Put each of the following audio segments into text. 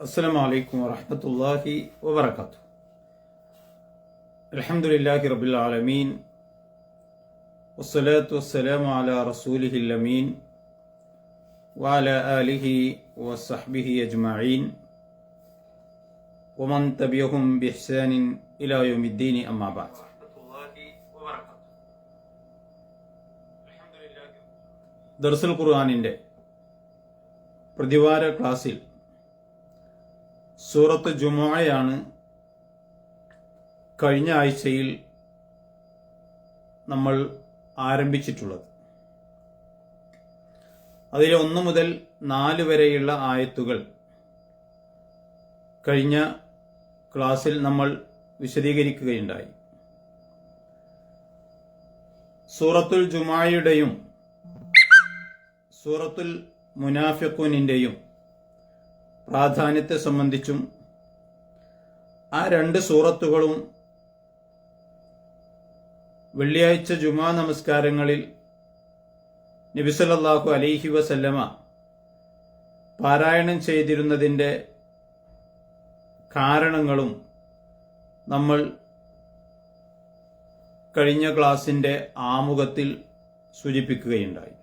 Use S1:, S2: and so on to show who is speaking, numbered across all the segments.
S1: السلام عليكم ورحمة الله وبركاته. الحمد لله رب العالمين والصلاة والسلام على رسوله الأمين وعلى آله وصحبه أجمعين ومن تبعهم بإحسان إلى يوم الدين أما بعد. ദർസുൽ ഖുർആനിൻ്റെ പ്രതിവാര ക്ലാസ്സിൽ സൂറത്ത് ജുമുഅയാണ് കഴിഞ്ഞ ആഴ്ചയിൽ നമ്മൾ ആരംഭിച്ചിട്ടുള്ളത്. അതിൽ 1 മുതൽ 4 വരെയുള്ള ആയത്തുകൾ കഴിഞ്ഞ ക്ലാസ്സിൽ നമ്മൾ വിശദീകരിക്കുകയുണ്ടായി. സൂറത്തുൽ ജുമുഅയുടെയും സൂറത്തുൽ മുനാഫിഖൂനിന്റെയും പ്രാധാന്യത്തെ സംബന്ധിച്ചും ആ 2 സൂറത്തുകളും വെള്ളിയാഴ്ച ജുമാ നമസ്കാരങ്ങളിൽ നബി സല്ലല്ലാഹു അലൈഹി വസല്ലമ പാരായണം ചെയ്തിരുന്നതിൻ്റെ കാരണങ്ങളും നമ്മൾ കഴിഞ്ഞ ക്ലാസിന്റെ ആമുഖത്തിൽ സൂചിപ്പിക്കുകയുണ്ടായി.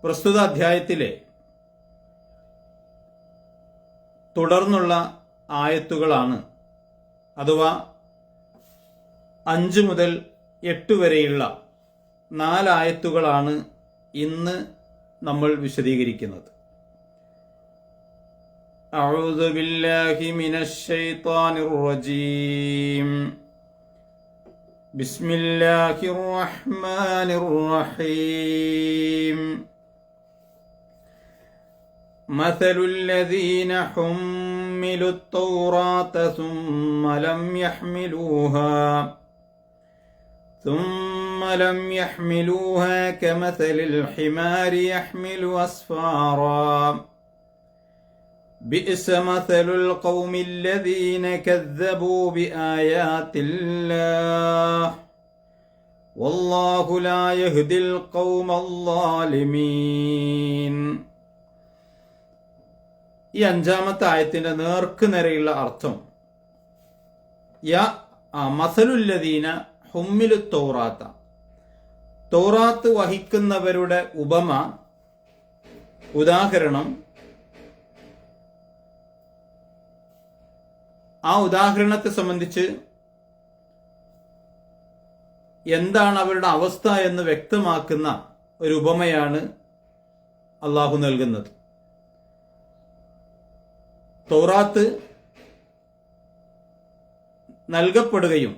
S1: പ്രസ്തുത അധ്യായത്തിലെ തുടർന്നുള്ള ആയത്തുകളാണ്, അഥവാ 5 മുതൽ 8 വരെയുള്ള 4 ആയത്തുകളാണ് ഇന്ന് നമ്മൾ വിശദീകരിക്കുന്നത്. അഊദു ബില്ലാഹി മിനശ് ശൈത്വാനിർ റജീം. ബിസ്മില്ലാഹിർ റഹ്മാനിർ റഹീം. مثل الذين حملوا التوراة ثم لم يحملوها كمثل الحمار يحمل أسفارا بئس مثل القوم الذين كذبوا بآيات الله والله لا يهدي القوم الظالمين. ഈ 5-ാമത്തെ ആയത്തിന്റെ നേർക്കുനേരെയുള്ള അർത്ഥം മസലുല്ലദീന ഹുമ്മിലു തൗറാത്ത, തൗറാത്ത് വഹിക്കുന്നവരുടെ ഉപമ, ഉദാഹരണം. ആ ഉദാഹരണത്തെ സംബന്ധിച്ച് എന്താണ് അവരുടെ അവസ്ഥ എന്ന് വ്യക്തമാക്കുന്ന ഒരു ഉപമയാണ് അള്ളാഹു നൽകുന്നത്. തൗറാത്ത് നൽകപ്പെടുകയും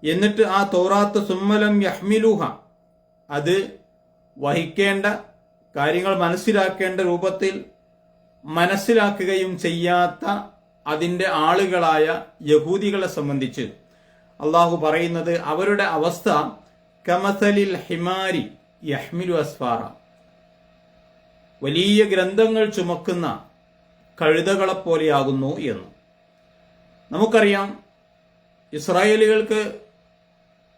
S1: എന്നിട്ട് ആ തൗറാത്ത് സുമ്മലം യഹ്മിലൂഹ, അത് വഹിക്കേണ്ട കാര്യങ്ങൾ മനസ്സിലാക്കേണ്ട രൂപത്തിൽ മനസ്സിലാക്കുകയും ചെയ്യാത്ത അതിൻ്റെ ആളുകളായ യഹൂദികളെ സംബന്ധിച്ച് അള്ളാഹു പറയുന്നത് അവരുടെ അവസ്ഥ കമസലിൽ ഹിമാരി യഹ്മിലു അസ്ഫാറ, വലിയ ഗ്രന്ഥങ്ങൾ ചുമക്കുന്ന കഴുതകളെപ്പോലെയാകുന്നു എന്ന്. നമുക്കറിയാം, ഇസ്രായേലികൾക്ക്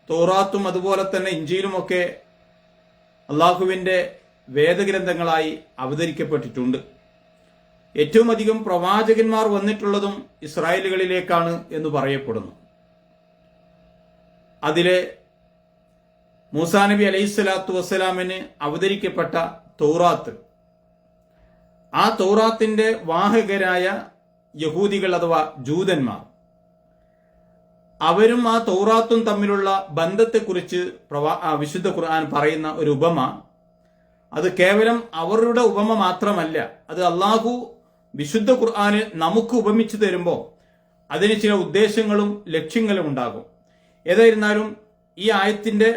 S1: തൗറാത്തും അതുപോലെ തന്നെ ഇഞ്ചീലുമൊക്കെ അള്ളാഹുവിൻ്റെ വേദഗ്രന്ഥങ്ങളായി അവതരിക്കപ്പെട്ടിട്ടുണ്ട്. ഏറ്റവും അധികം പ്രവാചകന്മാർ വന്നിട്ടുള്ളതും ഇസ്രായേലുകളിലേക്കാണ് എന്ന് പറയപ്പെടുന്നു. അതിലെ മൂസാ നബി അലൈഹിസ്സലാത്തു വസ്സലാമിന് അവതരിക്കപ്പെട്ട തൗറാത്ത്, ആ തൗറാത്തിന്റെ വാഹകരായ യഹൂദികൾ അഥവാ ജൂതന്മാർ, അവരും ആ തൗറാത്തും തമ്മിലുള്ള ബന്ധത്തെക്കുറിച്ച് വിശുദ്ധ ഖുർആൻ പറയുന്ന ഒരു ഉപമ, അത് കേവലം അവരുടെ ഉപമ മാത്രമല്ല, അത് അള്ളാഹു വിശുദ്ധ ഖുർആനിൽ നമുക്ക് ഉപമിച്ചു തരുമ്പോൾ അതിന് ചില ഉദ്ദേശങ്ങളും ലക്ഷ്യങ്ങളും ഉണ്ടാകും. ഏതായിരുന്നാലും ഈ ആയത്തിന്റെ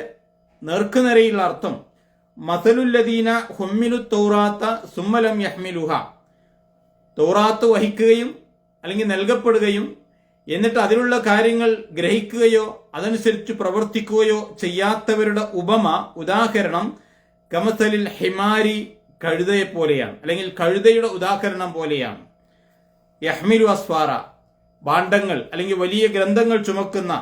S1: നേർക്കുനേരെയുള്ള അർത്ഥം മസലുല്ലദീന ഹുമ്മിലു തൗറാത്ത സുമ്മലം യഹ്മിലുഹ, തൗറാത്ത് വഹിക്കുകയും അല്ലെങ്കിൽ നൽകപ്പെടുകയും എന്നിട്ട് അതിലുള്ള കാര്യങ്ങൾ ഗ്രഹിക്കുകയോ അതനുസരിച്ച് പ്രവർത്തിക്കുകയോ ചെയ്യാത്തവരുടെ ഉപമ, ഉദാഹരണം കമസലിൽ ഹിമാരി, കഴുതയെ പോലെയാണ്, അല്ലെങ്കിൽ കഴുതയുടെ ഉദാഹരണം പോലെയാണ്. യഹ്മിലു അസ്ഫാറ, ഭാണ്ഡങ്ങൾ അല്ലെങ്കിൽ വലിയ ഗ്രന്ഥങ്ങൾ ചുമക്കുന്ന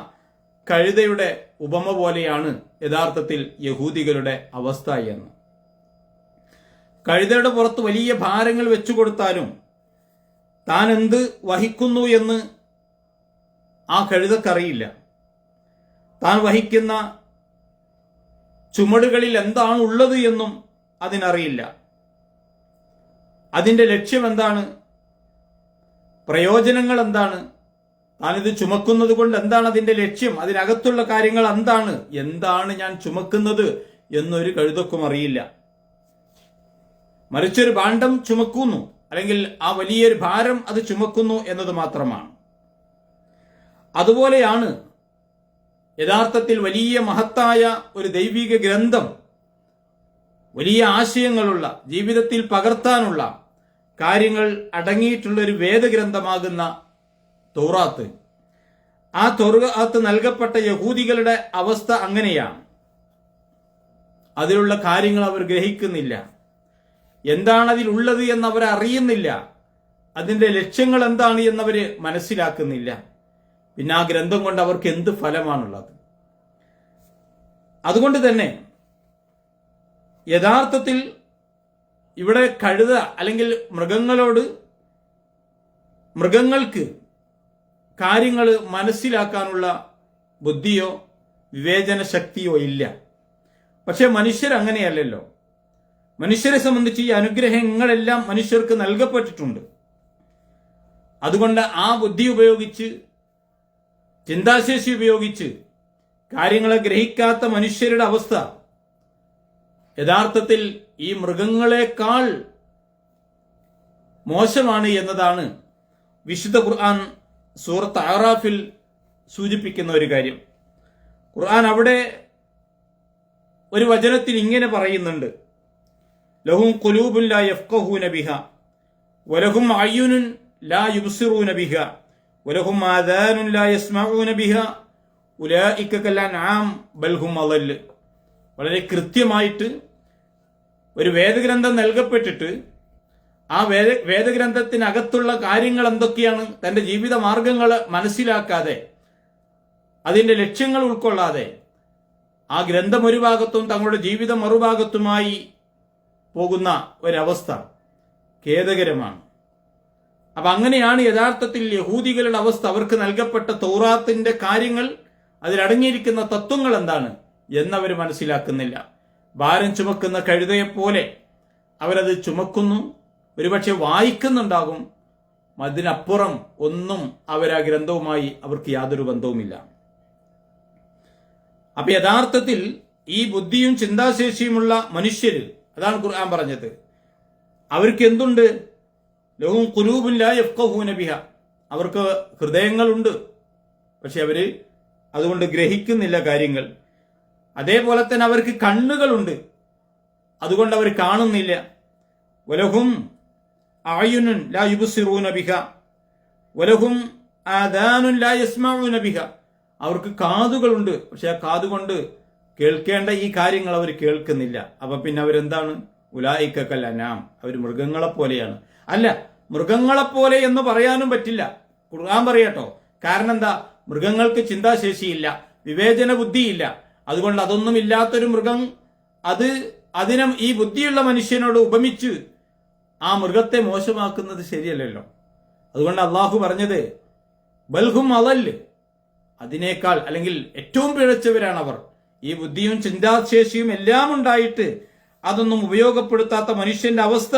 S1: കഴുതയുടെ ഉപമ പോലെയാണ് യഥാർത്ഥത്തിൽ യഹൂദികളുടെ അവസ്ഥ എന്ന്. കഴുതയുടെ പുറത്ത് വലിയ ഭാരങ്ങൾ വെച്ചു കൊടുത്താലും താൻ എന്ത് വഹിക്കുന്നു എന്ന് ആ കഴുതക്കറിയില്ല. താൻ വഹിക്കുന്ന ചുമടുകളിൽ എന്താണ് ഉള്ളത് എന്നും അതിനറിയില്ല. അതിന്റെ ലക്ഷ്യം എന്താണ്, പ്രയോജനങ്ങൾ എന്താണ്, താനിത് ചുമക്കുന്നത് കൊണ്ട് എന്താണ് അതിന്റെ ലക്ഷ്യം, അതിനകത്തുള്ള കാര്യങ്ങൾ എന്താണ് ഞാൻ ചുമക്കുന്നത് എന്നൊരു കഴുതക്കും അറിയില്ല. മറിച്ചൊരു ഭാണ്ഡം ചുമക്കുന്നു, അല്ലെങ്കിൽ ആ വലിയൊരു ഭാരം അത് ചുമക്കുന്നു എന്നത് മാത്രമാണ്. അതുപോലെയാണ് യഥാർത്ഥത്തിൽ വലിയ മഹത്തായ ഒരു ദൈവിക ഗ്രന്ഥം, വലിയ ആശയങ്ങളുള്ള, ജീവിതത്തിൽ പകർത്താനുള്ള കാര്യങ്ങൾ അടങ്ങിയിട്ടുള്ള ഒരു വേദഗ്രന്ഥമാകുന്ന തൗറാത്ത്. ആ തൗറാത്ത് നൽകപ്പെട്ട യഹൂദികളുടെ അവസ്ഥ അങ്ങനെയാണ്. അതിലുള്ള കാര്യങ്ങൾ അവർ ഗ്രഹിക്കുന്നില്ല. എന്താണ് അതിലുള്ളത് എന്നവർ അറിയുന്നില്ല. അതിന്റെ ലക്ഷ്യങ്ങൾ എന്താണ് എന്നവര് മനസ്സിലാക്കുന്നില്ല. പിന്നെ ആ ഗ്രന്ഥം കൊണ്ട് അവർക്ക് എന്ത് ഫലമാണുള്ളത്? അതുകൊണ്ട് തന്നെ യഥാർത്ഥത്തിൽ ഇവിടെ കഴുത അല്ലെങ്കിൽ മൃഗങ്ങൾക്ക് കാര്യങ്ങൾ മനസ്സിലാക്കാനുള്ള ബുദ്ധിയോ വിവേചന ശക്തിയോ ഇല്ല. പക്ഷെ മനുഷ്യരങ്ങനെയല്ലല്ലോ. മനുഷ്യരെ സംബന്ധിച്ച് ഈ അനുഗ്രഹങ്ങളെല്ലാം മനുഷ്യർക്ക് നൽകപ്പെട്ടിട്ടുണ്ട്. അതുകൊണ്ട് ആ ബുദ്ധി ഉപയോഗിച്ച്, ചിന്താശേഷി ഉപയോഗിച്ച് കാര്യങ്ങളെ ഗ്രഹിക്കാത്ത മനുഷ്യരുടെ അവസ്ഥ യഥാർത്ഥത്തിൽ ഈ മൃഗങ്ങളെക്കാൾ മോശമാണ് എന്നതാണ് വിശുദ്ധ ഖുർആൻ സൂറത്ത് അറാഫിൽ സൂചിപ്പിക്കുന്ന ഒരു കാര്യം. ഖുർആൻ അവിടെ ഒരു വചനത്തിൽ ഇങ്ങനെ പറയുന്നുണ്ട്: ലഹും ഖുലൂബുൻ ലാ യഫ്ഖഹൂന ബിഹാ വലഹും അയ്യുനുൻ ലാ യുബ്സിറൂന ബിഹാ വലഹും ആദാനുൻ ലാ യസ്മഊന ബിഹാ ഉലൈക കൽഅൻആം ബൽ ഹും അളൽ. വളരെ കൃത്യമായിട്ട് ഒരു വേദഗ്രന്ഥം നൽകപ്പെട്ടിട്ട് ആ വേദഗ്രന്ഥത്തിനകത്തുള്ള കാര്യങ്ങൾ എന്തൊക്കെയാണ്, തന്റെ ജീവിത മാർഗങ്ങൾ മനസ്സിലാക്കാതെ, അതിന്റെ ലക്ഷ്യങ്ങൾ ഉൾക്കൊള്ളാതെ ആ ഗ്രന്ഥം ഒരു ഭാഗത്തും തങ്ങളുടെ ജീവിതം മറുഭാഗത്തുമായി പോകുന്ന ഒരവസ്ഥ ഖേദകരമാണ്. അപ്പൊ അങ്ങനെയാണ് യഥാർത്ഥത്തിൽ യഹൂദികളുടെ അവസ്ഥ. അവർക്ക് നൽകപ്പെട്ട തൗറാത്തിന്റെ കാര്യങ്ങൾ, അതിലടങ്ങിയിരിക്കുന്ന തത്വങ്ങൾ എന്താണ് എന്നവർ മനസ്സിലാക്കുന്നില്ല. ഭാരം ചുമക്കുന്ന കഴുതയെപ്പോലെ അവരത് ചുമക്കുന്നു, ഒരുപക്ഷെ വായിക്കുന്നുണ്ടാകും. അതിനപ്പുറം ഒന്നും ആ ഗ്രന്ഥവുമായി അവർക്ക് യാതൊരു ബന്ധവുമില്ല. അപ്പൊ യഥാർത്ഥത്തിൽ ഈ ബുദ്ധിയും ചിന്താശേഷിയുമുള്ള മനുഷ്യര്, അതാണ് ഖുർആൻ പറഞ്ഞത്, അവർക്ക് എന്തുണ്ട്? ലഹും ഖുലൂബുൻ ലാ യഫ്ഖഹൂന ബിഹാ. അവർക്ക് ഹൃദയങ്ങളുണ്ട്, പക്ഷെ അവര് അതുകൊണ്ട് ഗ്രഹിക്കുന്നില്ല കാര്യങ്ങൾ. അതേപോലെ തന്നെ അവർക്ക് കണ്ണുകളുണ്ട്, അതുകൊണ്ട് അവർ കാണുന്നില്ല. വലഹും അഅ്യുനുൻ ലാ യുബ്സിറൂന ബിഹാ വലഹും ആദാനുൻ ലാ യസ്മഊന ബിഹാ. അവർക്ക് കാതുകളുണ്ട്, പക്ഷെ ആ കാതുകൊണ്ട് കേൾക്കേണ്ട ഈ കാര്യങ്ങൾ അവർ കേൾക്കുന്നില്ല. അപ്പൊ പിന്നെ അവരെന്താണ്? ഉലൈക കൽഅൻആം, അവർ മൃഗങ്ങളെ പോലെയാണ്. അല്ല, മൃഗങ്ങളെപ്പോലെ എന്ന് പറയാനും പറ്റില്ല. ഖുർആൻ പറയാട്ടോ. കാരണം എന്താ? മൃഗങ്ങൾക്ക് ചിന്താശേഷിയില്ല, വിവേചന ബുദ്ധിയില്ല. അതുകൊണ്ട് അതൊന്നും ഇല്ലാത്തൊരു മൃഗം അതിനെ ഈ ബുദ്ധിയുള്ള മനുഷ്യനോട് ഉപമിച്ച് ആ മൃഗത്തെ മോശമാക്കുന്നത് ശരിയല്ലല്ലോ. അതുകൊണ്ട് അള്ളാഹു പറഞ്ഞത് ബൽഹും അളൽ, അതിനേക്കാൾ അല്ലെങ്കിൽ ഏറ്റവും പിഴച്ചവരാണ് അവർ. ഈ ബുദ്ധിയും ചിന്താശേഷിയും എല്ലാം ഉണ്ടായിട്ട് അതൊന്നും ഉപയോഗപ്പെടുത്താത്ത മനുഷ്യന്റെ അവസ്ഥ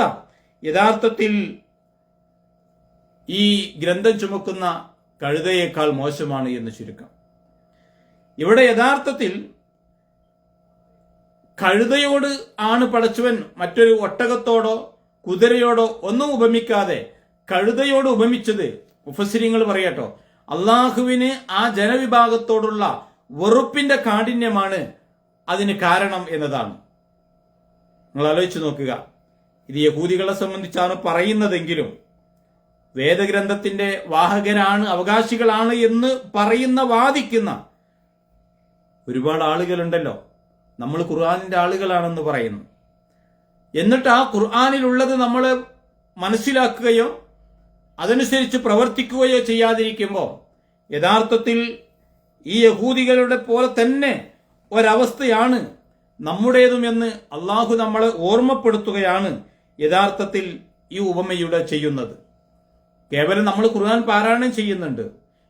S1: യഥാർത്ഥത്തിൽ ഈ ഗ്രന്ഥം ചുമക്കുന്ന കഴുതയേക്കാൾ മോശമാണ് എന്ന് ചുരുക്കം. ഇവിടെ യഥാർത്ഥത്തിൽ കഴുതയോട് ആണ് പടച്ചവൻ മറ്റൊരു ഒട്ടകത്തോടോ കുതിരയോടോ ഒന്നും ഉപമിക്കാതെ കഴുതയോട് ഉപമിച്ചത്. മുഫസ്സിരിങ്ങൾ പറയാട്ടോ, അള്ളാഹുവിന് ആ ജനവിഭാഗത്തോടുള്ള വെറുപ്പിന്റെ കാഠിന്യമാണ് അതിന് കാരണം എന്നതാണ്. നിങ്ങൾ ആലോചിച്ച് നോക്കുക. ഇത് യഹൂദികളെ സംബന്ധിച്ചാണ് പറയുന്നതെങ്കിലും വേദഗ്രന്ഥത്തിന്റെ വാഹകരാണ്, അവകാശികളാണ് എന്ന് വാദിക്കുന്ന ഒരുപാട് ആളുകളുണ്ടല്ലോ. നമ്മൾ ഖുർആനിന്റെ ആളുകളാണെന്ന് പറയുന്നു. എന്നിട്ട് ആ ഖുർആനിലുള്ളത് നമ്മൾ മനസ്സിലാക്കുകയോ അതനുസരിച്ച് പ്രവർത്തിക്കുകയോ ചെയ്യാതിരിക്കുമ്പോൾ യഥാർത്ഥത്തിൽ ഈ യഹൂദികളുടെ പോലെ തന്നെ ഒരവസ്ഥയാണ് നമ്മുടേതും എന്ന് അള്ളാഹു നമ്മളെ ഓർമ്മപ്പെടുത്തുകയാണ് യഥാർത്ഥത്തിൽ ഈ ഉപമയുടെ ചെയ്യുന്നത്. കേവലം നമ്മൾ ഖുർആൻ പാരായണം ചെയ്യുന്നുണ്ട്,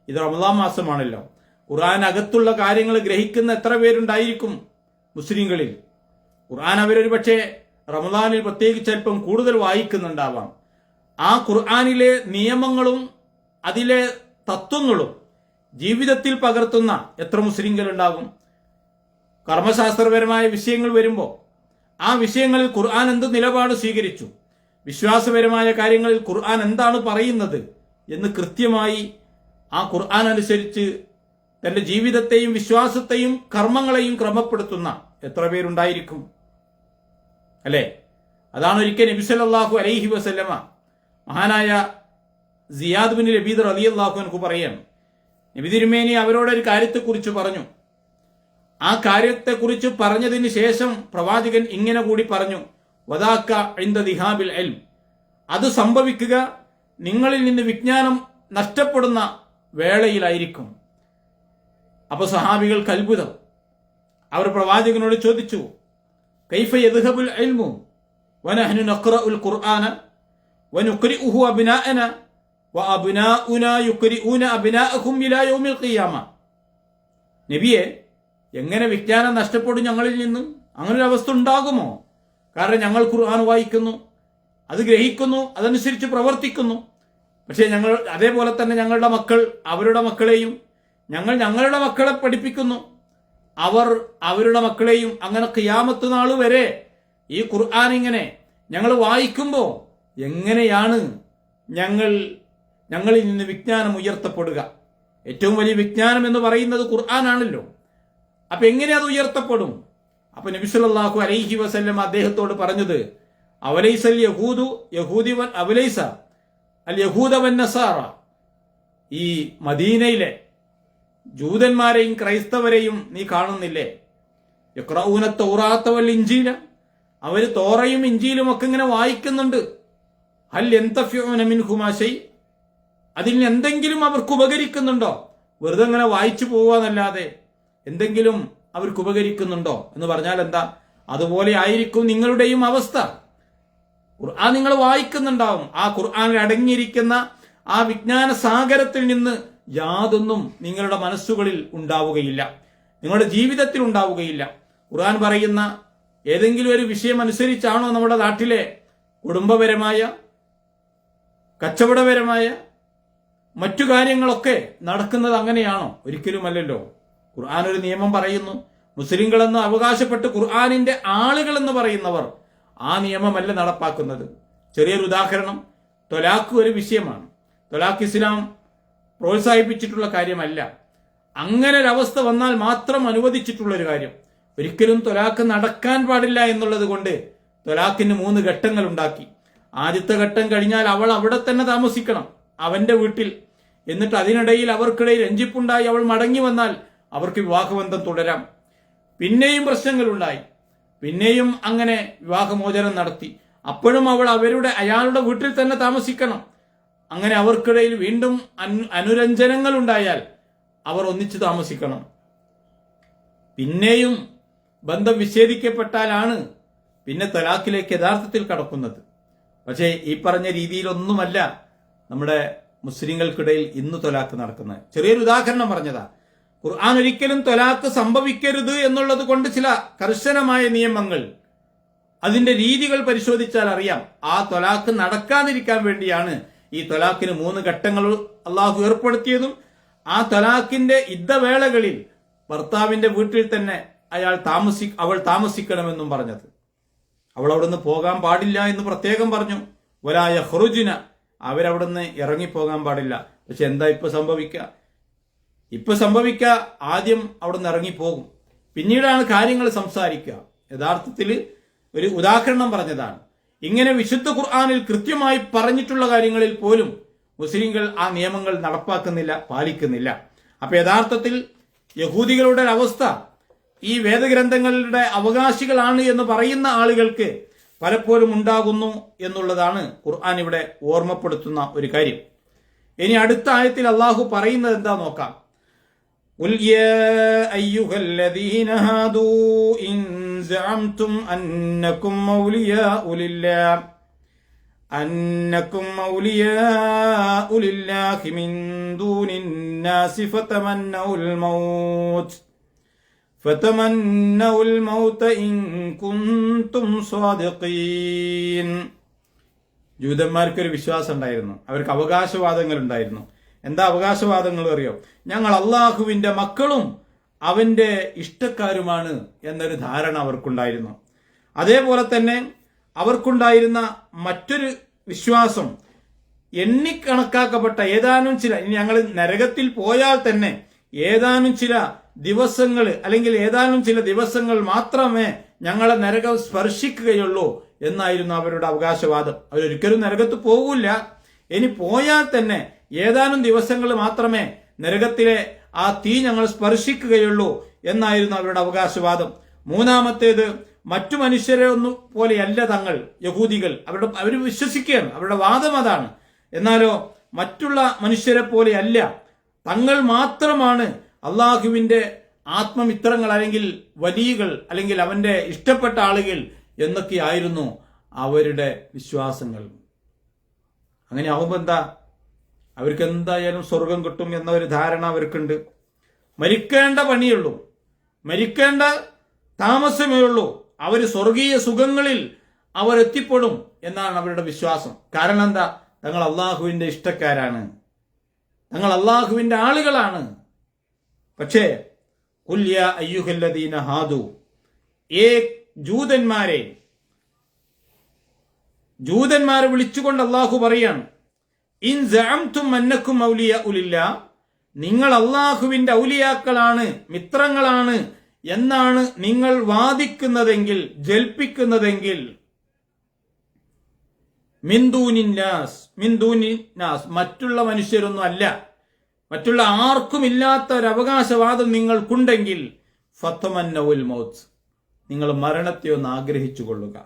S1: ഇത് റമദാൻ മാസമാണല്ലോ. ഖുർആൻ അകത്തുള്ള കാര്യങ്ങൾ ഗ്രഹിക്കുന്ന എത്ര പേരുണ്ടായിരിക്കും മുസ്ലിങ്ങളിൽ? ഖുർആൻ അവരൊരു പക്ഷേ റമദാനിൽ പ്രത്യേകിച്ച് അല്പം കൂടുതൽ വായിക്കുന്നുണ്ടാവാം. ആ ഖുർആനിലെ നിയമങ്ങളും അതിലെ തത്വങ്ങളും ജീവിതത്തിൽ പകർത്തുന്ന എത്ര മുസ്ലിങ്ങൾ ഉണ്ടാകും? കർമ്മശാസ്ത്രപരമായ വിഷയങ്ങൾ വരുമ്പോൾ ആ വിഷയങ്ങളിൽ ഖുർആൻ എന്ത് നിലപാട് സ്വീകരിച്ചു, വിശ്വാസപരമായ കാര്യങ്ങളിൽ ഖുർആൻ എന്താണ് പറയുന്നത് എന്ന് കൃത്യമായി ആ ഖുർആൻ അനുസരിച്ച് തന്റെ ജീവിതത്തെയും വിശ്വാസത്തെയും കർമ്മങ്ങളെയും ക്രമപ്പെടുത്തുന്ന എത്ര പേരുണ്ടായിരിക്കും? അല്ലേ? അതാണ് ഒരിക്കൽ നബി സല്ലല്ലാഹു അലൈഹി വസല്ലമ മഹാനായ സിയാദ് ബിൻ ലബീദ് റളിയല്ലാഹു അൻഹു പറയാണ്, നബി തിരുമേനി അവരോടൊരു കാര്യത്തെക്കുറിച്ച് പറഞ്ഞു. ആ കാര്യത്തെക്കുറിച്ച് പറഞ്ഞതിന് ശേഷം പ്രവാചകൻ ഇങ്ങനെ കൂടി പറഞ്ഞു, വദാക്ക ഇൻദ ദിഹാബിൽ ഇൽം, അത് സംഭവിക്കുക നിങ്ങളിൽ നിന്ന് വിജ്ഞാനം നഷ്ടപ്പെടുന്ന വേളയിലായിരിക്കും. അപ്പൊ സഹാബികൾക്ക് അത്ഭുതം. അവർ പ്രവാചകനോട് ചോദിച്ചു, കൈഫ യദ്ഹബുൽ ഇൽമു വനഹ്നു നഖറഉൽ ഖുർആന വനുഖരിഉഹു അബ്നാഅന വഅബ്നാഉനാ യുഖരിഊന അബ്നാഅഹും ഇലാ യൗമിൽ ഖിയാമ. നബിയെ, എങ്ങനെ വിജ്ഞാനം നഷ്ടപ്പെടും ഞങ്ങളിൽ നിന്ന്? അങ്ങനെ ഒരു അവസ്ഥ ഉണ്ടാകുമോ? കാരണം ഞങ്ങൾ ഖുർആൻ വായിക്കുന്നു, അത് ഗ്രഹിക്കുന്നു, അതനുസരിച്ച് പ്രവർത്തിക്കുന്നു. പക്ഷേ അതേപോലെ തന്നെ ഞങ്ങളുടെ മക്കൾ അവരുടെ മക്കളെയും, ഞങ്ങൾ ഞങ്ങളുടെ മക്കളെ പഠിപ്പിക്കുന്നു, അവർ അവരുടെ മക്കളെയും. അങ്ങനെ ഖിയാമത്ത് നാൾ വരെ ഈ ഖുർആൻ ഇങ്ങനെ ഞങ്ങൾ വായിക്കുമ്പോൾ എങ്ങനെയാണ് ഞങ്ങളിൽ നിന്ന് വിജ്ഞാനം ഉയർത്തപ്പെടുക? ഏറ്റവും വലിയ വിജ്ഞാനം എന്ന് പറയുന്നത് ഖുർആനാണല്ലോ. അപ്പൊ എങ്ങനെ അത് ഉയർത്തപ്പെടും? അപ്പൊ നബി സല്ലല്ലാഹു അലൈഹി വസല്ലം അദ്ദേഹത്തോട് പറഞ്ഞത്, അവലൈസൽ യഹൂദു യഹൂദി അവലൈസ അൽ യഹൂദ വൻ നസാറ, ഈ മദീനയിലെ ജൂതന്മാരെയും ക്രൈസ്തവരെയും നീ കാണുന്നില്ലേ? യഖ്റഊന തൗറാത്ത വൽ ഇൻജീല, അവര് തോറയും ഇഞ്ചിയിലും ഒക്കെ ഇങ്ങനെ വായിക്കുന്നുണ്ട്. ഹൽ യന്തഫിഊന മിൻഹുമാ ശൈ, അതിൽ എന്തെങ്കിലും അവർക്ക് ഉപകരിക്കുന്നുണ്ടോ? വെറുതെ ഇങ്ങനെ വായിച്ചു പോവാന്നല്ലാതെ എന്തെങ്കിലും അവർക്ക് ഉപകരിക്കുന്നുണ്ടോ എന്ന് പറഞ്ഞാൽ എന്താ? അതുപോലെ ആയിരിക്കും നിങ്ങളുടെയും അവസ്ഥ. ഖുർആൻ നിങ്ങൾ വായിക്കുന്നുണ്ടാവും, ആ ഖുർആനിൽ അടങ്ങിയിരിക്കുന്ന ആ വിജ്ഞാന സാഗരത്തിൽ നിന്ന് യാതൊന്നും നിങ്ങളുടെ മനസ്സുകളിൽ ഉണ്ടാവുകയില്ല, നിങ്ങളുടെ ജീവിതത്തിൽ ഉണ്ടാവുകയില്ല. ഖുർആൻ പറയുന്ന ഏതെങ്കിലും ഒരു വിഷയം അനുസരിച്ചാണോ നമ്മുടെ നാട്ടിലെ കുടുംബപരമായ, കച്ചവടപരമായ മറ്റു കാര്യങ്ങളൊക്കെ നടക്കുന്നത്? അങ്ങനെയാണോ? ഒരിക്കലുമല്ലല്ലോ. ഖുർആൻ ഒരു നിയമം പറയുന്നു, മുസ്ലിങ്ങളെന്ന് അവകാശപ്പെട്ട് ഖുർആനിന്റെ ആളുകൾ എന്ന് പറയുന്നവർ ആ നിയമമല്ല നടപ്പാക്കുന്നത്. ചെറിയൊരു ഉദാഹരണം, ത്വലാഖ് ഒരു വിഷയമാണ്. ത്വലാഖ് ഇസ്ലാം പ്രോത്സാഹിപ്പിച്ചിട്ടുള്ള കാര്യമല്ല. അങ്ങനെ ഒരവസ്ഥ വന്നാൽ മാത്രം അനുവദിച്ചിട്ടുള്ള ഒരു കാര്യം. ഒരിക്കലും ത്വലാഖ് നടക്കാൻ പാടില്ല എന്നുള്ളത് കൊണ്ട് ത്വലാഖിന് 3 ഘട്ടങ്ങൾ ഉണ്ടാക്കി. ആദ്യത്തെ ഘട്ടം കഴിഞ്ഞാൽ അവൾ അവിടെ തന്നെ താമസിക്കണം, അവന്റെ വീട്ടിൽ. എന്നിട്ട് അതിനിടയിൽ അവർക്കിടയിൽ രഞ്ജിപ്പുണ്ടായി അവൾ മടങ്ങി വന്നാൽ അവർക്ക് വിവാഹബന്ധം തുടരാം. പിന്നെയും പ്രശ്നങ്ങളുണ്ടായി, പിന്നെയും അങ്ങനെ വിവാഹമോചനം നടത്തി. അപ്പോഴും അവൾ അയാളുടെ വീട്ടിൽ തന്നെ താമസിക്കണം. അങ്ങനെ അവർക്കിടയിൽ വീണ്ടും അനുരഞ്ജനങ്ങൾ ഉണ്ടായാൽ അവർ ഒന്നിച്ചു താമസിക്കണം. പിന്നെയും ബന്ധം വിച്ഛേദിക്കപ്പെട്ടാലാണ് പിന്നെ തലാഖിലേക്ക് യഥാർത്ഥത്തിൽ കടക്കുന്നത്. പക്ഷേ ഈ പറഞ്ഞ രീതിയിലൊന്നുമല്ല നമ്മുടെ മുസ്ലിങ്ങൾക്കിടയിൽ ഇന്ന് ത്വലാഖ് നടക്കുന്നത്. ചെറിയൊരു ഉദാഹരണം പറഞ്ഞതാ. ഖുർആൻ ഒരിക്കലും ത്വലാഖ് സംഭവിക്കരുത് എന്നുള്ളത് കൊണ്ട് ചില കർശനമായ നിയമങ്ങൾ, അതിന്റെ രീതികൾ പരിശോധിച്ചാൽ അറിയാം. ആ ത്വലാഖ് നടക്കാതിരിക്കാൻ വേണ്ടിയാണ് ഈ ത്വലാഖിന് 3 ഘട്ടങ്ങൾ അള്ളാഹു ഏർപ്പെടുത്തിയതും ആ ത്വലാഖിന്റെ യുദ്ധവേളകളിൽ ഭർത്താവിന്റെ വീട്ടിൽ തന്നെ അവൾ താമസിക്കണമെന്നും പറഞ്ഞത്. അവൾ അവിടുന്ന് പോകാൻ പാടില്ല എന്ന് പ്രത്യേകം പറഞ്ഞു. വലായ ഖുറുജ്ന, അവരവിടുന്ന് ഇറങ്ങിപ്പോകാൻ പാടില്ല. പക്ഷെ എന്താ ഇപ്പൊ സംഭവിക്കുക? ആദ്യം അവിടുന്ന് ഇറങ്ങിപ്പോകും, പിന്നീടാണ് കാര്യങ്ങൾ സംസാരിക്കുക. യഥാർത്ഥത്തിൽ ഒരു ഉദാഹരണം പറഞ്ഞതാണ്. ഇങ്ങനെ വിശുദ്ധ ഖുർആനിൽ കൃത്യമായി പറഞ്ഞിട്ടുള്ള കാര്യങ്ങളിൽ പോലും മുസ്ലിങ്ങൾ ആ നിയമങ്ങൾ നടപ്പാക്കുന്നില്ല, പാലിക്കുന്നില്ല. അപ്പൊ യഥാർത്ഥത്തിൽ യഹൂദികളുടെ അവസ്ഥ ഈ വേദഗ്രന്ഥങ്ങളുടെ അവകാശികളാണ് എന്ന് പറയുന്ന ആളുകൾക്ക് പലപ്പോഴും ഉണ്ടാകുന്നു എന്നുള്ളതാണ് ഖുർആൻ ഇവിടെ ഓർമ്മപ്പെടുത്തുന്ന ഒരു കാര്യം. ഇനി അടുത്ത ആയത്തിൽ അള്ളാഹു പറയുന്നത് എന്താ നോക്കാം. قل يا أيها الذين هادوا إن زعمتم أنكم أولياء لله അന്നകും ഔലിയാഉ ലില്ലാഹി മിൻ ദൂനിന്നാസി ഫതമന്നൗൽ മൗത ഇൻ കുൻതും സ്വാദിഖീൻ. ജൂതന്മാർക്കൊരു വിശ്വാസം ഉണ്ടായിരുന്നു, അവർക്ക് അവകാശവാദങ്ങൾ ഉണ്ടായിരുന്നു. എന്താ അവകാശവാദങ്ങൾ അറിയോ? ഞങ്ങൾ അള്ളാഹുവിന്റെ മക്കളും അവന്റെ ഇഷ്ടക്കാരുമാണ് എന്നൊരു ധാരണ അവർക്കുണ്ടായിരുന്നു. അതേപോലെ തന്നെ അവർക്കുണ്ടായിരുന്ന മറ്റൊരു വിശ്വാസം, എണ്ണിക്കണക്കാക്കപ്പെട്ട ഏതാനും ചില, ഇനി ഞങ്ങൾ നരകത്തിൽ പോയാൽ തന്നെ ഏതാനും ചില ദിവസങ്ങൾ അല്ലെങ്കിൽ ഏതാനും ചില ദിവസങ്ങൾ മാത്രമേ ഞങ്ങളെ നരകം സ്പർശിക്കുകയുള്ളൂ എന്നായിരുന്നു അവരുടെ അവകാശവാദം. അവരൊരിക്കലും നരകത്ത് പോകില്ല, ഇനി പോയാൽ തന്നെ ഏതാനും ദിവസങ്ങൾ മാത്രമേ നരകത്തിലെ ആ തീ ഞങ്ങൾ സ്പർശിക്കുകയുള്ളൂ എന്നായിരുന്നു അവരുടെ അവകാശവാദം. മൂന്നാമത്തേത്, മറ്റു മനുഷ്യരെ ഒന്നും പോലെയല്ല തങ്ങൾ, യഹൂദികൾ അവർ വിശ്വസിക്കുകയാണ്, അവരുടെ വാദം അതാണ്. എന്നാലോ മറ്റുള്ള മനുഷ്യരെ പോലെയല്ല, തങ്ങൾ മാത്രമാണ് അള്ളാഹുവിന്റെ ആത്മമിത്രങ്ങൾ അല്ലെങ്കിൽ വലിയകൾ അല്ലെങ്കിൽ അവന്റെ ഇഷ്ടപ്പെട്ട ആളുകൾ എന്നൊക്കെയായിരുന്നു അവരുടെ വിശ്വാസങ്ങൾ. അങ്ങനെ ആവുമ്പോ എന്താ, അവർക്ക് എന്തായാലും സ്വർഗം കിട്ടും എന്ന ഒരു ധാരണ അവർക്കുണ്ട്. മരിക്കേണ്ട പണിയുള്ളൂ, മരിക്കേണ്ട താമസമേ ഉള്ളൂ, അവർ സ്വർഗീയ സുഖങ്ങളിൽ അവർ എത്തിപ്പെടും എന്നാണ് അവരുടെ വിശ്വാസം. കാരണം എന്താ, തങ്ങൾ അള്ളാഹുവിന്റെ ഇഷ്ടക്കാരാണ്, തങ്ങൾ അള്ളാഹുവിന്റെ ആളുകളാണ്. പക്ഷേ ഖുൽ യാ അയ്യുഹല്ലദീന ഹാദു, ജൂതന്മാരെ വിളിച്ചുകൊണ്ട് അള്ളാഹു പറയാണ്, ഇൻ സഅംതും അന്നകും ഔലിയാഉ ലില്ലാഹ്, നിങ്ങൾ അള്ളാഹുവിന്റെ ഔലിയാക്കളാണ്, മിത്രങ്ങളാണ് എന്നാണ് നിങ്ങൾ വാദിക്കുന്നതെങ്കിൽ, ജൽപ്പിക്കുന്നതെങ്കിൽ, മിൻ ദൂനിന്നാസ് മറ്റുള്ള മനുഷ്യരൊന്നും അല്ല, മറ്റുള്ള ആർക്കും ഇല്ലാത്ത ഒരു അവകാശവാദം നിങ്ങൾക്കുണ്ടെങ്കിൽ ഫതമന്നൗൽ മൗത്ത്, നിങ്ങൾ മരണത്തെ ഒന്ന് ആഗ്രഹിച്ചു കൊള്ളുക.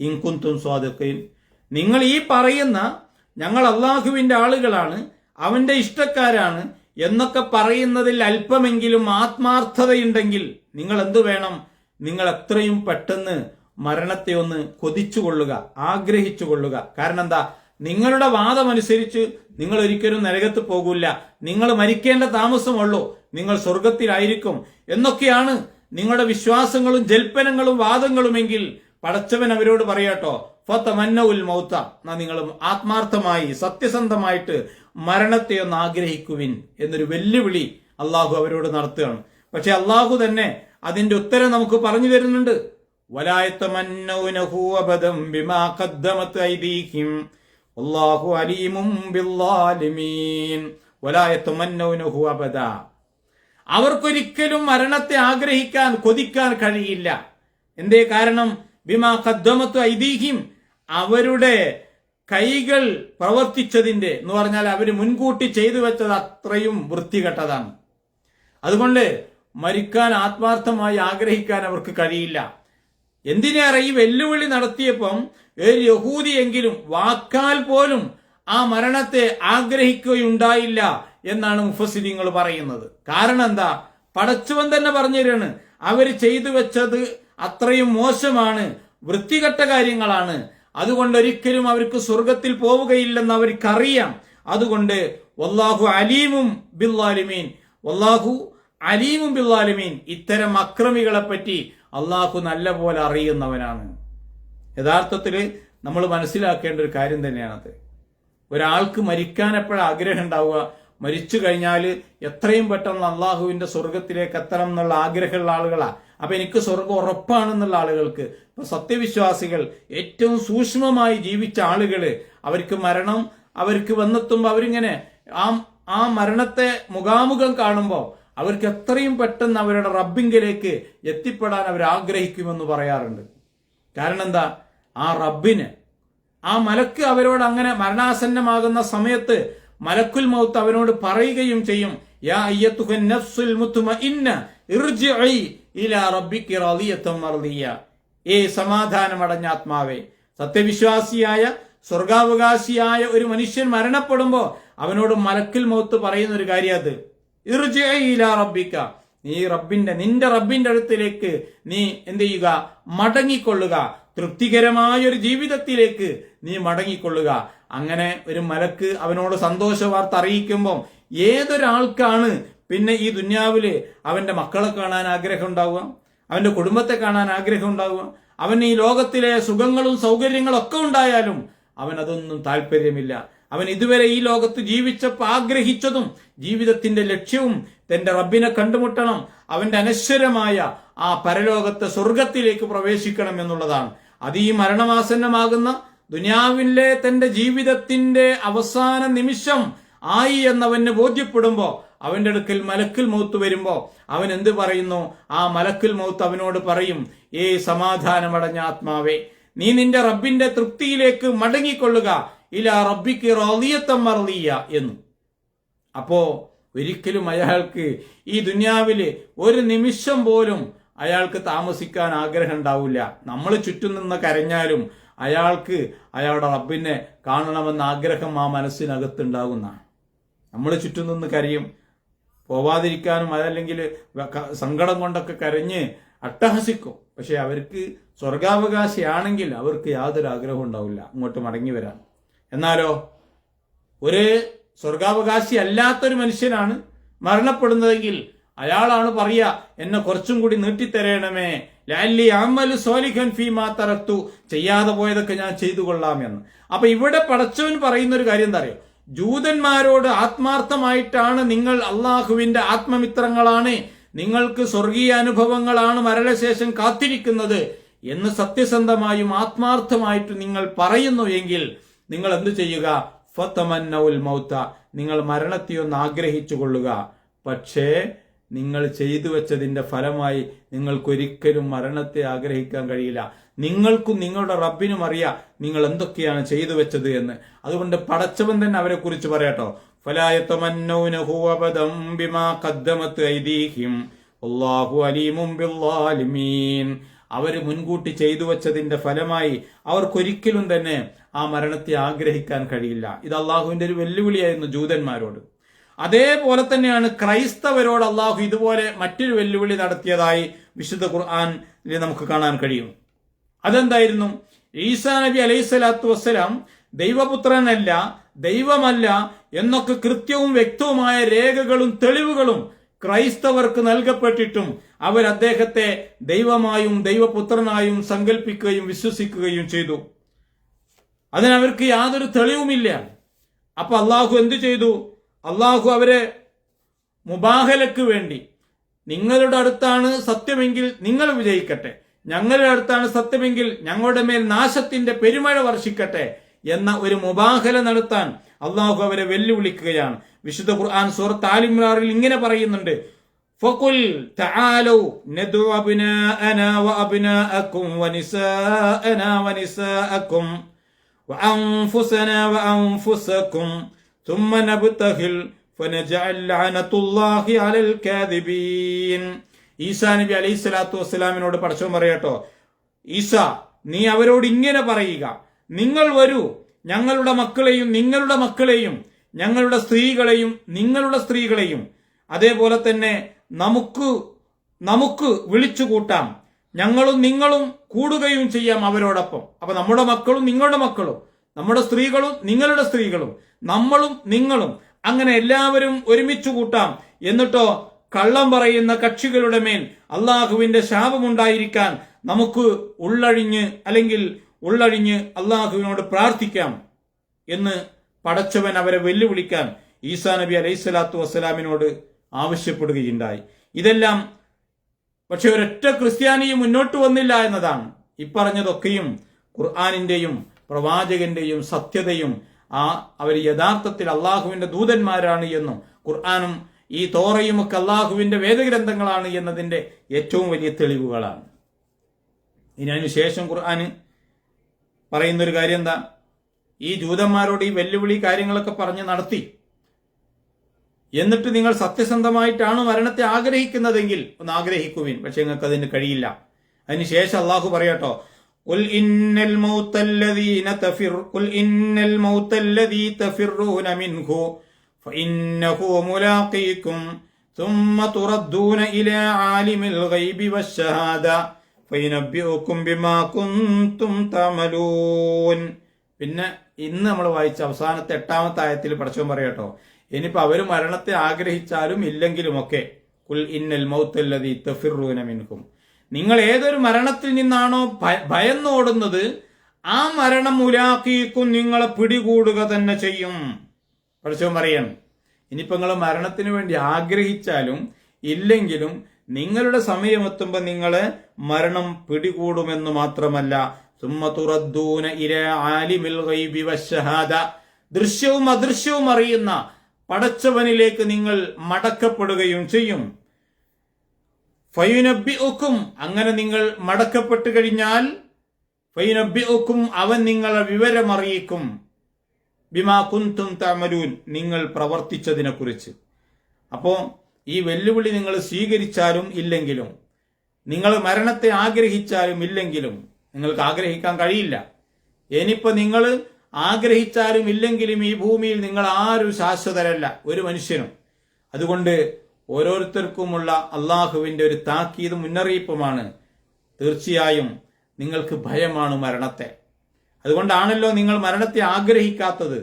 S1: ഇൻ കുൻതും സ്വാദിഖീൻ, നിങ്ങൾ ഈ പറയുന്ന ഞങ്ങൾ അള്ളാഹുവിന്റെ ആളുകളാണ്, അവന്റെ ഇഷ്ടക്കാരാണ് എന്നൊക്കെ പറയുന്നതിൽ അല്പമെങ്കിലും ആത്മാർത്ഥതയുണ്ടെങ്കിൽ നിങ്ങൾ എന്തു വേണം, നിങ്ങൾ എത്രയും പെട്ടെന്ന് മരണത്തെ ഒന്ന് കൊതിച്ചുകൊള്ളുക, ആഗ്രഹിച്ചുകൊള്ളുക. കാരണം എന്താ, നിങ്ങളുടെ വാദമനുസരിച്ച് നിങ്ങൾ ഒരിക്കലും നരകത്ത് പോകില്ല, നിങ്ങൾ മരിക്കേണ്ട താമസമുള്ളൂ, നിങ്ങൾ സ്വർഗത്തിലായിരിക്കും എന്നൊക്കെയാണ് നിങ്ങളുടെ വിശ്വാസങ്ങളും ജൽപ്പനങ്ങളും വാദങ്ങളുമെങ്കിൽ പടച്ചവൻ അവരോട് പറയാട്ടോ, ഫതമന്നൗൽ മൗത, നിങ്ങൾ ആത്മാർത്ഥമായി സത്യസന്ധമായിട്ട് മരണത്തെ ഒന്ന് ആഗ്രഹിക്കുവിൻ എന്നൊരു വെല്ലുവിളി അള്ളാഹു അവരോട് നടത്തുകയാണ്. പക്ഷെ അള്ളാഹു തന്നെ അതിന്റെ ഉത്തരം നമുക്ക് പറഞ്ഞു തരുന്നുണ്ട്. വലാ യതമന്നൗനഹു അബദൻ ബിമാ ഖദ്ദമത് ഐദീഹിം വല്ലാഹു അലീമും ബിദ്ദാലിമീൻ. വലാ യതമന്നൗനഹു അബദാ, അവർക്കൊരിക്കലും മരണത്തെ ആഗ്രഹിക്കാൻ കൊതിക്കാൻ കഴിയില്ല. എന്തേ കാരണം, ബിമാ ഖദ്ദമത് ഐദീഹിം, അവരുടെ കൈകൾ പ്രവർത്തിച്ചതിന്റെ എന്ന് പറഞ്ഞാൽ അവർ മുൻകൂട്ടി ചെയ്തു വെച്ചത് അത്രയും വൃത്തികെട്ടതാണ്. അതുകൊണ്ട് മരിക്കാൻ ആത്മാർത്ഥമായി ആഗ്രഹിക്കാൻ അവർക്ക് കഴിയില്ല. എന്തിനേറെ ഈ വെല്ലുവിളി നടത്തിയപ്പം ഒരു യഹൂദിയെങ്കിലും വാക്കാൽ പോലും ആ മരണത്തെ ആഗ്രഹിക്കുകയുണ്ടായില്ല എന്നാണ് മുഫസ്സിരീങ്ങൾ പറയുന്നത്. കാരണം എന്താ, പടച്ചവൻ തന്നെ പറഞ്ഞു തരാണ്, അവർ ചെയ്തു വെച്ചത് അത്രയും മോശമാണ്, വൃത്തികെട്ട കാര്യങ്ങളാണ്. അതുകൊണ്ട് ഒരിക്കലും അവർക്ക് സ്വർഗത്തിൽ പോവുകയില്ലെന്ന് അവർക്കറിയാം. അതുകൊണ്ട് വല്ലാഹു അലീമും ബിദ്ദാലിമീൻ, വല്ലാഹു അലീമും ബിദ്ദാലിമീൻ, ഇത്തരം അക്രമികളെ പറ്റി അള്ളാഹു നല്ല പോലെ അറിയുന്നവനാണ്. യഥാർത്ഥത്തിൽ നമ്മൾ മനസ്സിലാക്കേണ്ട ഒരു കാര്യം തന്നെയാണത്. ഒരാൾക്ക് മരിക്കാൻ എപ്പോഴാണ് ആഗ്രഹം ഉണ്ടാവുക, മരിച്ചു കഴിഞ്ഞാൽ എത്രയും പെട്ടെന്ന് അള്ളാഹുവിന്റെ സ്വർഗത്തിലേക്ക് എത്തണം എന്നുള്ള ആഗ്രഹമുള്ള ആളുകളാ. അപ്പൊ എനിക്ക് സ്വർഗം ഉറപ്പാണെന്നുള്ള ആളുകൾക്ക്, ഇപ്പൊ സത്യവിശ്വാസികൾ, ഏറ്റവും സൂക്ഷ്മമായി ജീവിച്ച ആളുകള്, അവർക്ക് മരണം അവർക്ക് വന്നെത്തുമ്പോൾ അവരിങ്ങനെ ആ മരണത്തെ മുഖാമുഖം കാണുമ്പോൾ അവർക്ക് എത്രയും പെട്ടെന്ന് അവരുടെ റബ്ബിങ്കിലേക്ക് എത്തിപ്പെടാൻ അവർ ആഗ്രഹിക്കുമെന്ന് പറയാറുണ്ട്. കാരണം എന്താ, ആ റബ്ബിന്, ആ മലക്ക് അവരോട് അങ്ങനെ മരണാസന്നമാകുന്ന സമയത്ത് മലക്കുൽ മൗത്ത് അവനോട് പറയുകയും ചെയ്യും, യാ അയ്യത്തുഹൻ നഫ്സുൽ മുത്മഇന്ന ഇർജിഇ ഇലാ റബ്ബികി റാദിയതൻ മർദിയ, സമാധാനമടഞ്ഞ ആത്മാവേ. സത്യവിശ്വാസിയായ സ്വർഗാവകാശിയായ ഒരു മനുഷ്യൻ മരണപ്പെടുമ്പോ അവനോട് മലക്കുൽ മൗത്ത് പറയുന്ന ഒരു കാര്യം അത്, ഇർജിഇ ഇലാ റബ്ബിക, നീ നിന്റെ റബ്ബിന്റെ അടുത്തിലേക്ക് നീ എന്ത് ചെയ്യുക, മടങ്ങിക്കൊള്ളുക. തൃപ്തികരമായ ഒരു ജീവിതത്തിലേക്ക് നീ മടങ്ങിക്കൊള്ളുക. അങ്ങനെ ഒരു മലക്ക് അവനോട് സന്തോഷ വാർത്ത അറിയിക്കുമ്പോൾ ഏതൊരാൾക്കാണ് പിന്നെ ഈ ദുന്യാവില് അവന്റെ മക്കളെ കാണാൻ ആഗ്രഹം ഉണ്ടാവുക, അവന്റെ കുടുംബത്തെ കാണാൻ ആഗ്രഹം ഉണ്ടാവുക? അവൻ ഈ ലോകത്തിലെ സുഖങ്ങളും സൗകര്യങ്ങളും ഒക്കെ ഉണ്ടായാലും അവൻ അതൊന്നും താല്പര്യമില്ല. അവൻ ഇതുവരെ ഈ ലോകത്ത് ജീവിച്ചപ്പോൾ ആഗ്രഹിച്ചതും ജീവിതത്തിന്റെ ലക്ഷ്യവും തന്റെ റബ്ബിനെ കണ്ടുമുട്ടണം, അവന്റെ അനശ്വരമായ ആ പരലോകത്തെ സ്വർഗത്തിലേക്ക് പ്രവേശിക്കണം എന്നുള്ളതാണ്. അത് ഈ മരണമാസന്നമാകുന്ന ദുനിയാവിലെ തന്റെ ജീവിതത്തിന്റെ അവസാന നിമിഷം ആയി എന്നവന് ബോധ്യപ്പെടുമ്പോ അവന്റെ അടുക്കൽ മലക്കുൽ മൗത്ത് വരുമ്പോ അവൻ എന്ത് പറയുന്നു? ആ മലക്കുൽ മൗത്ത് അവനോട് പറയും, സമാധാനമടഞ്ഞ ആത്മാവേ, നീ നിന്റെ റബ്ബിന്റെ തൃപ്തിയിലേക്ക് മടങ്ങിക്കൊള്ളുക, ഇലാ റബ്ബിക്ക് റാദിയത്തൻ മർദിയ എന്ന്. അപ്പോ ഒരിക്കലും അയാൾക്ക് ഈ ദുനിയാവില് ഒരു നിമിഷം പോലും അയാൾക്ക് താമസിക്കാൻ ആഗ്രഹം ഉണ്ടാവില്ല. നമ്മൾ ചുറ്റും നിന്ന് കരഞ്ഞാലും അയാൾക്ക് അയാളുടെ റബ്ബിനെ കാണണമെന്ന ആഗ്രഹം ആ മനസ്സിനകത്തുണ്ടാകുന്നതാണ്. നമ്മൾ ചുറ്റും നിന്ന് കരയും, പോവാതിരിക്കാനും അതല്ലെങ്കിൽ സങ്കടം കൊണ്ടൊക്കെ കരഞ്ഞ് അട്ടഹസിക്കും. പക്ഷെ അവർക്ക് സ്വർഗാവകാശിയാണെങ്കിൽ അവർക്ക് യാതൊരു ആഗ്രഹവും ഉണ്ടാവില്ല അങ്ങോട്ട് മടങ്ങി വരാൻ. എന്നാലോ ഒരു സ്വർഗാവകാശി അല്ലാത്തൊരു മനുഷ്യനാണ് മരണപ്പെടുന്നതെങ്കിൽ അയാളാണ് പറയാ, എന്നെ കുറച്ചും കൂടി നീട്ടിത്തരയണമേ, ലഅല്ലി അമലു സ്വാലിഹൻ ഫീമാ തറക്തു, ചെയ്യാതെ പോയതൊക്കെ ഞാൻ ചെയ്തു കൊള്ളാം എന്ന്. അപ്പൊ ഇവിടെ പടച്ചവൻ പറയുന്ന ഒരു കാര്യം എന്താ അറിയോ? ജൂതന്മാരോട് ആത്മാർത്ഥമായിട്ടാണ് നിങ്ങൾ അള്ളാഹുവിന്റെ ആത്മമിത്രങ്ങളാണ്, നിങ്ങൾക്ക് സ്വർഗീയ അനുഭവങ്ങളാണ് മരണശേഷം കാത്തിരിക്കുന്നത് എന്ന് സത്യസന്ധമായും ആത്മാർത്ഥമായിട്ട് നിങ്ങൾ പറയുന്നു എങ്കിൽ നിങ്ങൾ എന്ത് ചെയ്യുക? ഫതമന്നൗൽ മൗത, നിങ്ങൾ മരണത്തെ ഒന്ന് ആഗ്രഹിച്ചു കൊള്ളുക. പക്ഷേ നിങ്ങൾ ചെയ്തു വെച്ചതിന്റെ ഫലമായി നിങ്ങൾക്കൊരിക്കലും മരണത്തെ ആഗ്രഹിക്കാൻ കഴിയില്ല. നിങ്ങൾക്കും നിങ്ങളുടെ റബ്ബിനും അറിയാം നിങ്ങൾ എന്തൊക്കെയാണ് ചെയ്തു വെച്ചത് എന്ന്. അതുകൊണ്ട് പടച്ചവൻ തന്നെ അവരെ കുറിച്ച് പറയാട്ടോ, ഫലാ യതമന്നൗനഹു അബദം ബിമാ ഖദ്ദമത് ഐദീഹിം വല്ലാഹു അലീമും ബിദ്ദാലിമീൻ. അവര് മുൻകൂട്ടി ചെയ്തു വെച്ചതിന്റെ ഫലമായി അവർക്കൊരിക്കലും തന്നെ ആ മരണത്തെ ആഗ്രഹിക്കാൻ കഴിയില്ല. ഇത് അള്ളാഹുവിന്റെ ഒരു വെല്ലുവിളിയായിരുന്നു ജൂതന്മാരോട്. അതേപോലെ തന്നെയാണ് ക്രൈസ്തവരോട് അള്ളാഹു ഇതുപോലെ മറ്റൊരു വെല്ലുവിളി നടത്തിയതായി വിശുദ്ധ ഖുർആനിൽ നമുക്ക് കാണാൻ കഴിയും. അതെന്തായിരുന്നു? ഈസാ നബി അലൈഹിസ്സലാത്തു വസ്സലാം ദൈവപുത്രനല്ല, ദൈവമല്ല എന്നൊക്കെ കൃത്യവും വ്യക്തവുമായ രേഖകളും തെളിവുകളും ക്രൈസ്തവർക്ക് നൽകപ്പെട്ടിട്ടും അവർ അദ്ദേഹത്തെ ദൈവമായും ദൈവപുത്രനായും സങ്കല്പിക്കുകയും വിശ്വസിക്കുകയും ചെയ്തു. അതിനവർക്ക് യാതൊരു തെളിവുമില്ല. അപ്പൊ അള്ളാഹു എന്തു ചെയ്തു? അള്ളാഹു അവരെ മുബാഹലക്ക് വേണ്ടി, നിങ്ങളുടെ അടുത്താണ് സത്യമെങ്കിൽ നിങ്ങൾ വിജയിക്കട്ടെ, ഞങ്ങളുടെ അടുത്താണ് സത്യമെങ്കിൽ ഞങ്ങളുടെ മേൽ നാശത്തിന്റെ പെരുമഴ വർഷിക്കട്ടെ എന്ന ഒരു മുബാഹല നടത്താൻ അള്ളാഹു അവരെ വെല്ലുവിളിക്കുകയാണ്. വിശുദ്ധ ഖുർആൻ സൂറത്ത് ആൽ ഇംറാനിൽ ഇങ്ങനെ പറയുന്നുണ്ട്, ഫഖുൽ തആലൂ നദഉ അബ്നാഅനാ വഅബ്നാഅകും വനിസാഅനാ വനിസാഅകും വഅൻഫുസനാ വഅൻഫുസകും ثم نبتهل فنجعل لعنة الله على الكاذبين. ഈസാ നബി അലൈഹി സ്വലാത്തു വസ്സലാമിനോട് പടച്ചവൻ പറയാട്ടോ, ഈസാ നീ അവരോട് ഇങ്ങനെ പറയുക, നിങ്ങൾ വരൂ, ഞങ്ങളുടെ മക്കളെയും നിങ്ങളുടെ മക്കളെയും, ഞങ്ങളുടെ സ്ത്രീകളെയും നിങ്ങളുടെ സ്ത്രീകളെയും അതേപോലെ തന്നെ നമുക്ക് വിളിച്ചു കൂട്ടാം, ഞങ്ങളും നിങ്ങളും കൂടുകയും ചെയ്യാം അവരോടൊപ്പം. അപ്പൊ നമ്മുടെ മക്കളും നിങ്ങളുടെ മക്കളും, നമ്മുടെ സ്ത്രീകളും നിങ്ങളുടെ സ്ത്രീകളും, നമ്മളും നിങ്ങളും, അങ്ങനെ എല്ലാവരും ഒരുമിച്ചു കൂട്ടാം. എന്നിട്ടോ കള്ളം പറയുന്ന കക്ഷികളുടെ മേൽ അള്ളാഹുവിന്റെ ശാപമുണ്ടായിരിക്കാൻ നമുക്ക് ഉള്ളഴിഞ്ഞ് അള്ളാഹുവിനോട് പ്രാർത്ഥിക്കാം എന്ന് പടച്ചവൻ അവരെ വെല്ലുവിളിക്കാൻ ഈസാ നബി അലൈഹി സ്വലാത്തു വസ്സലാമിനോട് ആവശ്യപ്പെടുകയുണ്ടായി. ഇതെല്ലാം പക്ഷെ ഒരൊറ്റ ക്രിസ്ത്യാനിയും മുന്നോട്ട് വന്നില്ല എന്നതാണ്. ഇപ്പറഞ്ഞതൊക്കെയും ഖുർആനിന്റെയും പ്രവാചകന്റെയും സത്യതയും അവർ യഥാർത്ഥത്തിൽ അള്ളാഹുവിന്റെ ദൂതന്മാരാണ് എന്നും ഖുർആനും ഈ തോറയും ഒക്കെ അള്ളാഹുവിന്റെ വേദഗ്രന്ഥങ്ങളാണ് എന്നതിന്റെ ഏറ്റവും വലിയ തെളിവുകളാണ്. ഇനി അതിനുശേഷം ഖുർആന് പറയുന്നൊരു കാര്യം എന്താ? ഈ ജൂതന്മാരോട് ഈ വെല്ലുവിളി കാര്യങ്ങളൊക്കെ പറഞ്ഞ് നടത്തി, എന്നിട്ട് നിങ്ങൾ സത്യസന്ധമായിട്ടാണ് മരണത്തെ ആഗ്രഹിക്കുന്നതെങ്കിൽ ഒന്ന് ആഗ്രഹിക്കുവിൻ, പക്ഷെ നിങ്ങൾക്ക് അതിന് കഴിയില്ല. അതിനുശേഷം അള്ളാഹു പറയാട്ടോ, قل إن الموت الذي تفرون منه فإنه ملاقيكم ثم تردون إلى عالم الغيب والشهادة ഫയനബ്ബിഉകും ബിമാ കുൻതും തഅമലൂൻ. പിന്നെ ഇന്ന് നമ്മൾ വായിച്ച അവസാനത്തെ 8ാമത്തെ ആയത്തിൽ പടച്ചവൻ പറയട്ടോ, ഇനിയിപ്പോ അവര് മരണത്തെ ആഗ്രഹിച്ചാലും ഇല്ലെങ്കിലുമൊക്കെ ഖുൽ ഇന്നൽ മൗത്തല്ലദീ തഫിറൂന മിൻഹും, നിങ്ങൾ ഏതൊരു മരണത്തിൽ നിന്നാണോ ഭയന്നോടുന്നത് ആ മരണം മുലാഖീക്കും, നിങ്ങളെ പിടികൂടുക തന്നെ ചെയ്യും. പടച്ചവൻ പറയണം, ഇനിയിപ്പോ നിങ്ങൾ മരണത്തിന് വേണ്ടി ആഗ്രഹിച്ചാലും ഇല്ലെങ്കിലും നിങ്ങളുടെ സമയമെത്തുമ്പോൾ നിങ്ങളെ മരണം പിടികൂടുമെന്ന് മാത്രമല്ല, സുമ്മ തുറദ്ദൂന ഇലാ ആലിമിൽ ഗൈബി വശഹാദ, ദൃശ്യവും അദൃശ്യവും അറിയുന്ന പടച്ചവനിലേക്ക് നിങ്ങൾ മടക്കപ്പെടുകയും ചെയ്യും. ഫയുനബ്ബിഉക്കും, അങ്ങനെ നിങ്ങൾ മടക്കപ്പെട്ടു കഴിഞ്ഞാൽ ഫയുനബ്ബിഉക്കും, അവൻ നിങ്ങളെ വിവരമറിയിക്കും, ബിമാ കുൻതും തഅമലൂൻ, നിങ്ങൾ പ്രവർത്തിച്ചതിനെ കുറിച്ച്. അപ്പോ ഈ വെല്ലുവിളി നിങ്ങൾ സ്വീകരിച്ചാലും ഇല്ലെങ്കിലും, നിങ്ങൾ മരണത്തെ ആഗ്രഹിച്ചാലും ഇല്ലെങ്കിലും, നിങ്ങൾക്ക് ആഗ്രഹിക്കാൻ കഴിയില്ല. ഇനിയിപ്പോ നിങ്ങൾ ആഗ്രഹിച്ചാലും ഇല്ലെങ്കിലും ഈ ഭൂമിയിൽ നിങ്ങൾ ആരും ശാശ്വതരല്ല, ഒരു മനുഷ്യനും. അതുകൊണ്ട് ഓരോരുത്തർക്കുമുള്ള അള്ളാഹുവിന്റെ ഒരു താക്കീതും മുന്നറിയിപ്പുമാണ്, തീർച്ചയായും നിങ്ങൾക്ക് ഭയമാണ് മരണത്തെ. അതുകൊണ്ടാണല്ലോ നിങ്ങൾ മരണത്തെ ആഗ്രഹിക്കാത്തത്.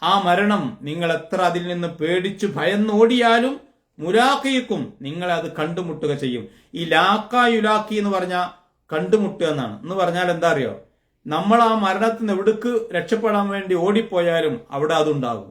S1: ആ മരണം നിങ്ങൾ എത്ര അതിൽ നിന്ന് പേടിച്ചു ഭയന്നോടിയാലും മുലാഖീക്കും, നിങ്ങളെ അത് കണ്ടുമുട്ടുക ചെയ്യും. ഈ ലാക്കായുലാക്കി എന്ന് പറഞ്ഞാൽ കണ്ടുമുട്ടുക എന്നാണ്. എന്ന് പറഞ്ഞാൽ എന്താ അറിയോ, നമ്മൾ ആ മരണത്തിൽ നിന്ന് എവിടേക്ക് രക്ഷപ്പെടാൻ വേണ്ടി ഓടിപ്പോയാലും അവിടെ അതുണ്ടാകും.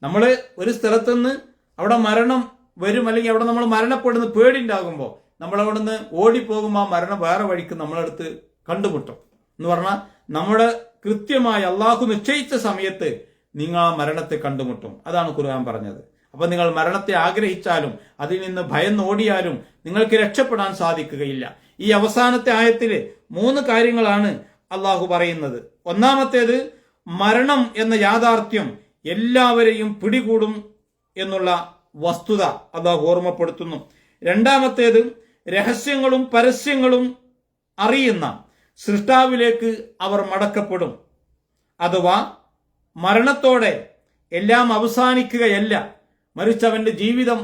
S1: നമ്മൾ ഒരു സ്ഥലത്തുനിന്ന് അവിടെ മരണം വരും, അല്ലെങ്കിൽ അവിടെ നമ്മൾ മരണപ്പെടുന്ന പേടിണ്ടാകുമ്പോൾ നമ്മൾ അവിടെ നിന്ന് ഓടിപ്പോകുമ്പോൾ ആ മരണം വേറെ വഴിക്ക് നമ്മളടുത്ത് കണ്ടുമുട്ടും. എന്ന് പറഞ്ഞാൽ നമ്മുടെ കൃത്യമായി അള്ളാഹു നിശ്ചയിച്ച സമയത്ത് നിങ്ങൾ ആ മരണത്തെ കണ്ടുമുട്ടും. അതാണ് ഖുർആൻ പറഞ്ഞത്. അപ്പൊ നിങ്ങൾ മരണത്തെ ആഗ്രഹിച്ചാലും അതിൽ നിന്ന് ഭയന്നോടിയാലും നിങ്ങൾക്ക് രക്ഷപ്പെടാൻ സാധിക്കുകയില്ല. ഈ അവസാനത്തെ ആയത്തില് 3 കാര്യങ്ങളാണ് അള്ളാഹു പറയുന്നത്. ഒന്നാമത്തേത്, മരണം എന്ന യാഥാർത്ഥ്യം എല്ലാവരെയും പിടികൂടും എന്നുള്ള വസ്തുത അള്ളാഹു ഓർമ്മപ്പെടുത്തുന്നു. രണ്ടാമത്തേത്, രഹസ്യങ്ങളും പരസ്യങ്ങളും അറിയുന്ന സൃഷ്ടാവിലേക്ക് അവർ മടക്കപ്പെടും. അഥവാ മരണത്തോടെ എല്ലാം അവസാനിക്കുകയല്ല, മറിച്ച് അവന്റെ ജീവിതം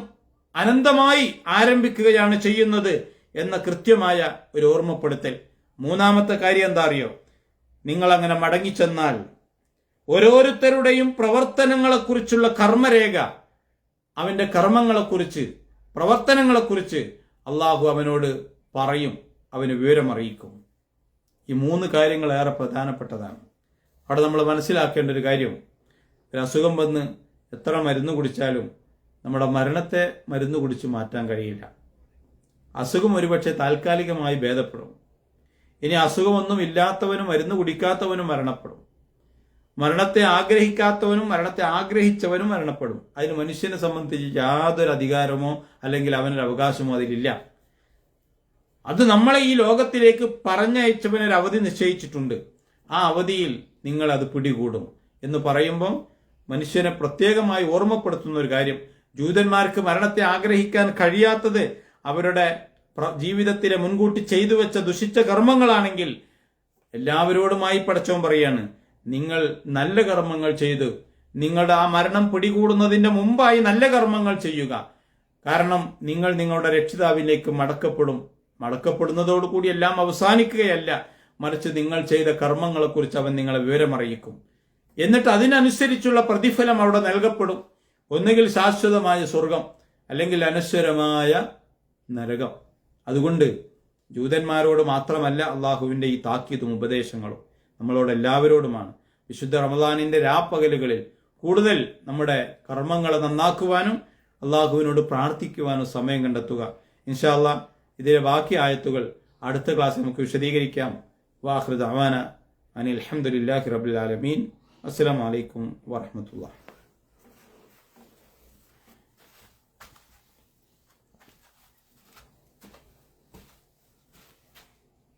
S1: അനന്തമായി ആരംഭിക്കുകയാണ് ചെയ്യുന്നത് എന്ന കൃത്യമായ ഒരു ഓർമ്മപ്പെടുത്തൽ. മൂന്നാമത്തെ കാര്യം എന്താ അറിയോ, നിങ്ങൾ അങ്ങനെ മടങ്ങിച്ചെന്നാൽ ഓരോരുത്തരുടെയും പ്രവർത്തനങ്ങളെക്കുറിച്ചുള്ള കർമ്മരേഖ, അവന്റെ കർമ്മങ്ങളെക്കുറിച്ച് പ്രവർത്തനങ്ങളെക്കുറിച്ച് അള്ളാഹു അവനോട് പറയും, അവന് വിവരമറിയിക്കും. ഈ 3 കാര്യങ്ങൾ ഏറെ പ്രധാനപ്പെട്ടതാണ്. അവിടെ നമ്മൾ മനസ്സിലാക്കേണ്ട ഒരു കാര്യം, ഒരു അസുഖം വന്ന് എത്ര മരുന്ന് കുടിച്ചാലും നമ്മുടെ മരണത്തെ മരുന്ന് കുടിച്ച് മാറ്റാൻ കഴിയില്ല. അസുഖം ഒരുപക്ഷെ താൽക്കാലികമായി ഭേദപ്പെടും. ഇനി അസുഖമൊന്നും ഇല്ലാത്തവനും മരുന്ന് കുടിക്കാത്തവനും മരണപ്പെടും. മരണത്തെ ആഗ്രഹിക്കാത്തവനും മരണത്തെ ആഗ്രഹിച്ചവനും മരണപ്പെടും. അതിന് മനുഷ്യനെ സംബന്ധിച്ച് യാതൊരു അധികാരമോ അല്ലെങ്കിൽ അവനൊരു അവകാശമോ അതിലില്ല. അത് നമ്മളെ ഈ ലോകത്തിലേക്ക് പറഞ്ഞയച്ചവനൊരു അവധി നിശ്ചയിച്ചിട്ടുണ്ട്. ആ അവധിയിൽ നിങ്ങൾ അത് പിടികൂടും എന്ന് പറയുമ്പോൾ മനുഷ്യനെ പ്രത്യേകമായി ഓർമ്മപ്പെടുത്തുന്ന ഒരു കാര്യം, ജൂതന്മാർക്ക് മരണത്തെ ആഗ്രഹിക്കാൻ കഴിയാത്തത് അവരുടെ ജീവിതത്തിലെ മുൻകൂട്ടി ചെയ്തു വെച്ച ദുഷിച്ച കർമ്മങ്ങളാണെങ്കിൽ എല്ലാവരോടുമായി പടച്ചവൻ പറയാണ്, നിങ്ങൾ നല്ല കർമ്മങ്ങൾ ചെയ്ത് നിങ്ങളുടെ ആ മരണം പിടികൂടുന്നതിന്റെ മുമ്പായി നല്ല കർമ്മങ്ങൾ ചെയ്യുക. കാരണം നിങ്ങൾ നിങ്ങളുടെ രക്ഷിതാവിലേക്ക് മടക്കപ്പെടും. മടക്കപ്പെടുന്നതോടുകൂടി എല്ലാം അവസാനിക്കുകയല്ല, മറിച്ച് നിങ്ങൾ ചെയ്ത കർമ്മങ്ങളെക്കുറിച്ച് അവൻ നിങ്ങളെ വിവരമറിയിക്കും. എന്നിട്ട് അതിനനുസരിച്ചുള്ള പ്രതിഫലം അവിടെ നൽകപ്പെടും. ഒന്നുകിൽ ശാശ്വതമായ സ്വർഗം, അല്ലെങ്കിൽ അനശ്വരമായ നരകം. അതുകൊണ്ട് ജൂതന്മാരോട് മാത്രമല്ല അള്ളാഹുവിന്റെ ഈ താക്കീതും ഉപദേശങ്ങളും നമ്മളോട് എല്ലാവരോടുമാണ്. വിശുദ്ധ റമദാനിന്റെ രാപ്പകലുകളിൽ കൂടുതൽ നമ്മുടെ കർമ്മങ്ങളെ നന്നാക്കുവാനും അള്ളാഹുവിനോട് പ്രാർത്ഥിക്കുവാനും സമയം കണ്ടെത്തുക. ഇൻഷാ അല്ലാഹ് ഇതിലെ ബാക്കി ആയത്തുകൾ അടുത്ത ക്ലാസ്സിൽ നമുക്ക് വിശദീകരിക്കാം. വാഖിറു ദഅവാന അനിൽ ഹംദുലില്ലാഹി റബ്ബിൽ ആലമീൻ. അസ്സലാമു അലൈക്കും വറഹ്മത്തുള്ളാഹി.